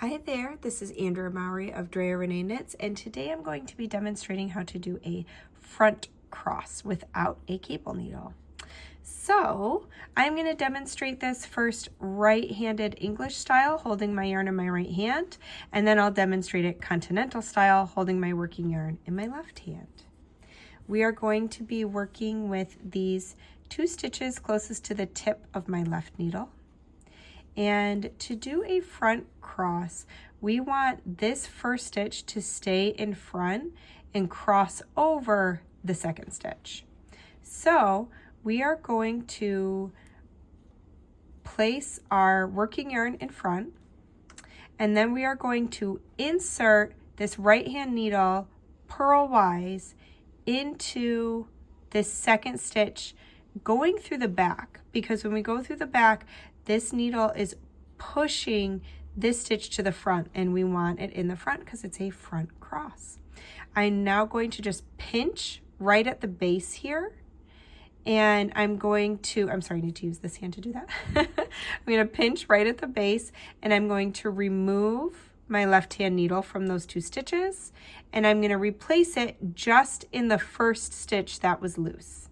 Hi there, this is Andrea Mowry of Drea Renee Knits, and today I'm going to be demonstrating how to do a front cross without a cable needle. So I'm going to demonstrate this first right-handed English style, holding my yarn in my right hand, and then I'll demonstrate it continental style, holding my working yarn in my left hand. We are going to be working with these 2 stitches closest to the tip of my left needle. And to do a front cross, we want this first stitch to stay in front and cross over the second stitch. So we are going to place our working yarn in front, and then we are going to insert this right hand needle purlwise into this second stitch going through the back, because when we go through the back, this needle is pushing this stitch to the front, and we want it in the front because it's a front cross. I'm now going to just pinch right at the base here, and I'm sorry, I need to use this hand to do that. I'm going to pinch right at the base, and I'm going to remove my left hand needle from those 2 stitches, and I'm going to replace it just in the first stitch that was loose.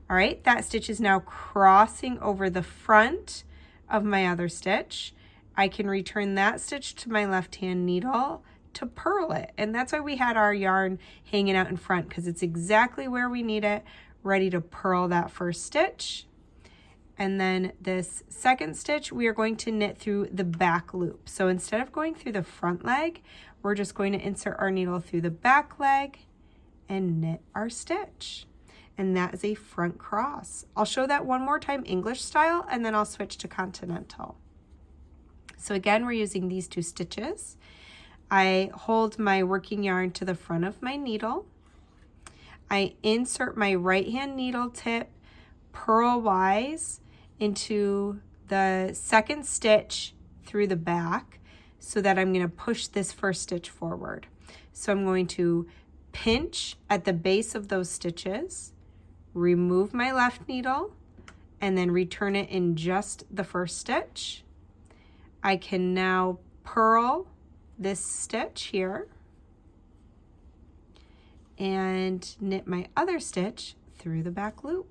All right, that stitch is now crossing over the front of my other stitch. I can return that stitch to my left hand needle to purl it. And that's why we had our yarn hanging out in front, because it's exactly where we need it, ready to purl that first stitch. And then this second stitch, we are going to knit through the back loop. So instead of going through the front leg, we're just going to insert our needle through the back leg and knit our stitch. And that is a front cross. I'll show that one more time English style, and then I'll switch to continental. So again, we're using these 2 stitches. I hold my working yarn to the front of my needle. I insert my right hand needle tip purlwise into the second stitch through the back so that I'm going to push this first stitch forward. So I'm going to pinch at the base of those stitches, remove my left needle, and then return it in just the first stitch. I can now purl this stitch here and knit my other stitch through the back loop.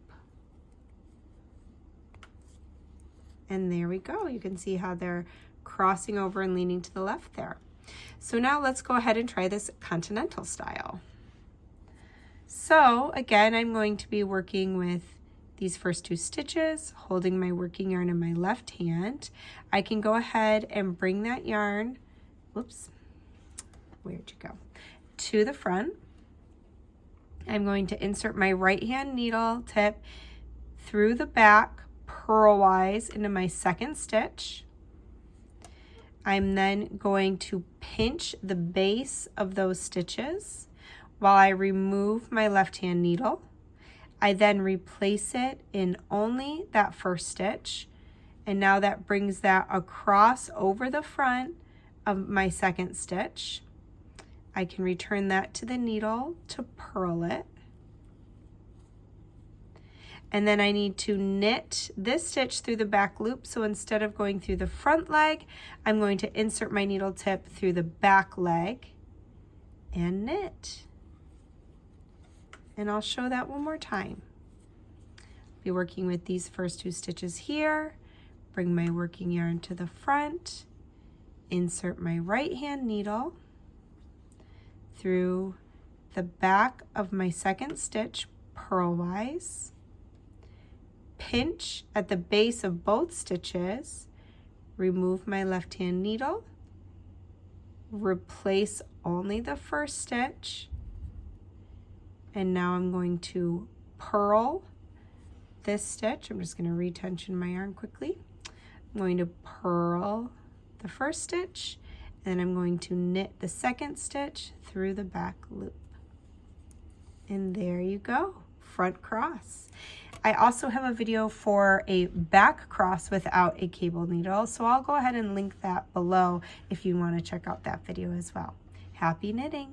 And there we go. You can see how they're crossing over and leaning to the left there. So now let's go ahead and try this continental style. So again, I'm going to be working with these first 2 stitches, holding my working yarn in my left hand. I can go ahead and bring that yarn, where'd you go, to the front. I'm going to insert my right hand needle tip through the back, purlwise into my second stitch. I'm then going to pinch the base of those stitches while I remove my left hand needle. I then replace it in only that first stitch, and now that brings that across over the front of my second stitch. I can return that to the needle to purl it. And then I need to knit this stitch through the back loop. So instead of going through the front leg, I'm going to insert my needle tip through the back leg and knit. And I'll show that one more time. Be working with these first 2 stitches here, bring my working yarn to the front, insert my right hand needle through the back of my second stitch purlwise, pinch at the base of both stitches, remove my left hand needle, replace only the first stitch, and now I'm going to purl this stitch. I'm just going to retension my yarn quickly. I'm going to purl the first stitch, and then I'm going to knit the second stitch through the back loop. And there you go, front cross. I also have a video for a back cross without a cable needle, so I'll go ahead and link that below if you want to check out that video as well. Happy knitting!